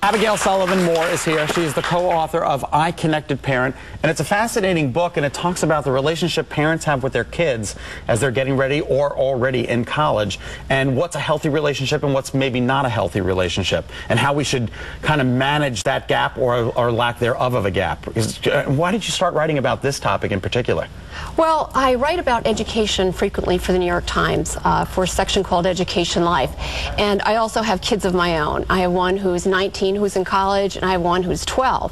Abigail Sullivan Moore is here. She's the co-author of I Connected Parent, and it's a fascinating book, and it talks about the relationship parents have with their kids as they're getting ready or already in college, and what's a healthy relationship and what's maybe not a healthy relationship, and how we should kind of manage that gap or lack thereof of a gap. Why did you start writing about this topic in particular? Well, I write about education frequently for the New York Times for a section called Education Life, and I also have kids of my own. I have one who's 19 who's in college, and I have one who's 12.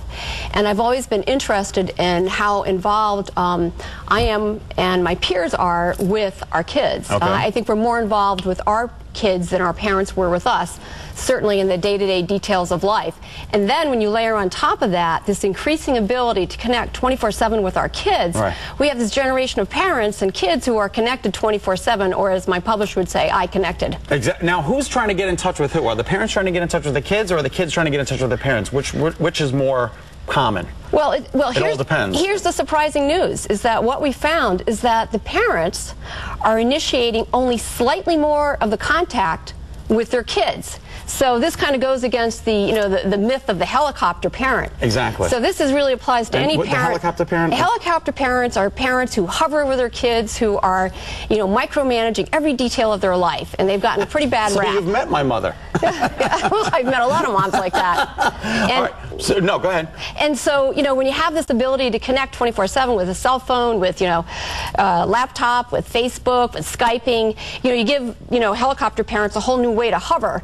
And I've always been interested in how involved I am and my peers are with our kids. Okay. I think we're more involved with our kids than our parents were with us, certainly in the day-to-day details of life. And then when you layer on top of that this increasing ability to connect 24/7 with our kids, right, we have this generation of parents and kids who are connected 24/7, or as my publisher would say, I connected. Exactly. Now, who's trying to get in touch with who? Are the parents trying to get in touch with the kids, or are the kids trying to get in touch with the parents? Which is more common? Well, it all depends. Here's the surprising news, is that what we found is that the parents are initiating only slightly more of the contact with their kids. So this kind of goes against the myth of the helicopter parent. Exactly. So this really applies to any parent. The helicopter parent? Helicopter parents are parents who hover over their kids, who are, micromanaging every detail of their life, and they've gotten a pretty bad rap. So you've met my mother. Well, I've met a lot of moms like that. And, all right. So, no, go ahead. And so, when you have this ability to connect 24/7 with a cell phone, with, laptop, with Facebook, with Skyping, you give, helicopter parents a whole new way to hover.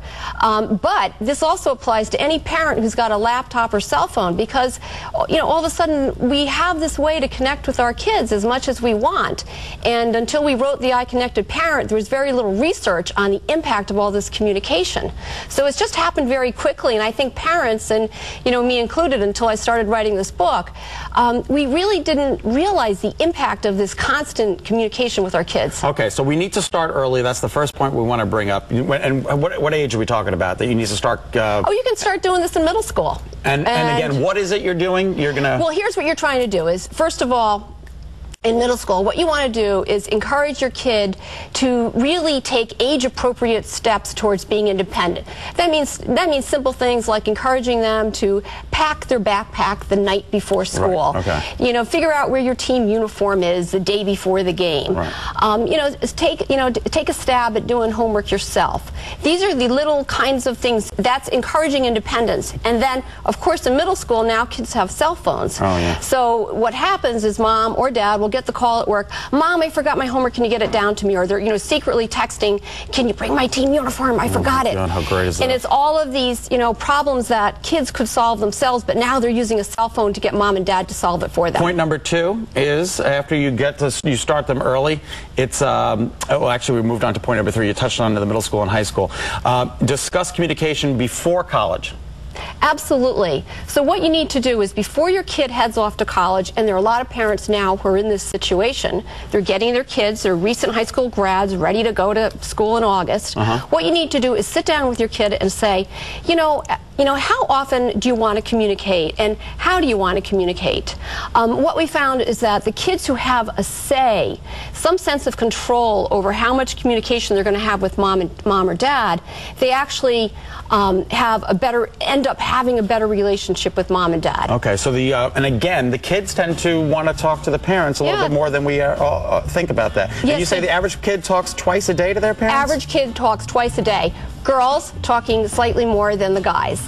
But this also applies to any parent who's got a laptop or cell phone, because, all of a sudden we have this way to connect with our kids as much as we want. And until we wrote the I Connected Parent, there was very little research on the impact of all this communication. So it's just happened very quickly, and I think parents, and me included until I started writing this book, we really didn't realize the impact of this constant communication with our kids. Okay, so we need to start early. That's the first point we want to bring up. And what age are we talking about that you need to start? Oh, you can start doing this in middle school. And again, what is it you're doing? You're gonna. Well, here's what you're trying to do: is first of all, in middle school, what you want to do is encourage your kid to really take age-appropriate steps towards being independent. That means simple things like encouraging them to pack their backpack the night before school. Right. Okay. Figure out where your team uniform is the day before the game. Right. Take a stab at doing homework yourself. These are the little kinds of things that's encouraging independence. And then, of course, in middle school now, kids have cell phones. Oh, yeah. So what happens is mom or dad will get the call at work, Mom, I forgot my homework, can you get it down to me? Or they're secretly texting, can you bring my team uniform? I forgot it. God, how great is that? And it's all of these problems that kids could solve themselves, but now they're using a cell phone to get mom and dad to solve it for them. Point number 2 is, after you start them early, it's well, actually we moved on to point number 3. You touched on the middle school and high school. Discuss communication before college. Absolutely. So what you need to do is, before your kid heads off to college, and there are a lot of parents now who are in this situation, they're getting their kids, they're recent high school grads, ready to go to school in August. What you need to do is sit down with your kid and say, how often do you want to communicate, and how do you want to communicate? What we found is that the kids who have a say, some sense of control over how much communication they're going to have with mom or dad, they actually end up having a better relationship with mom and dad. Okay, so and again, the kids tend to want to talk to the parents a little bit more than we think about that. Yes, and you say the average kid talks twice a day to their parents? Average kid talks twice a day. Girls talking slightly more than the guys.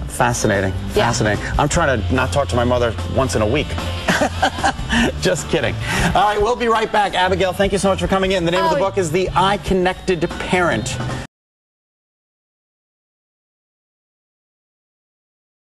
Fascinating. Yeah. Fascinating. I'm trying to not talk to my mother once in a week. Just kidding. All right, we'll be right back. Abigail, thank you so much for coming in. The name of the book is The I Connected Parent.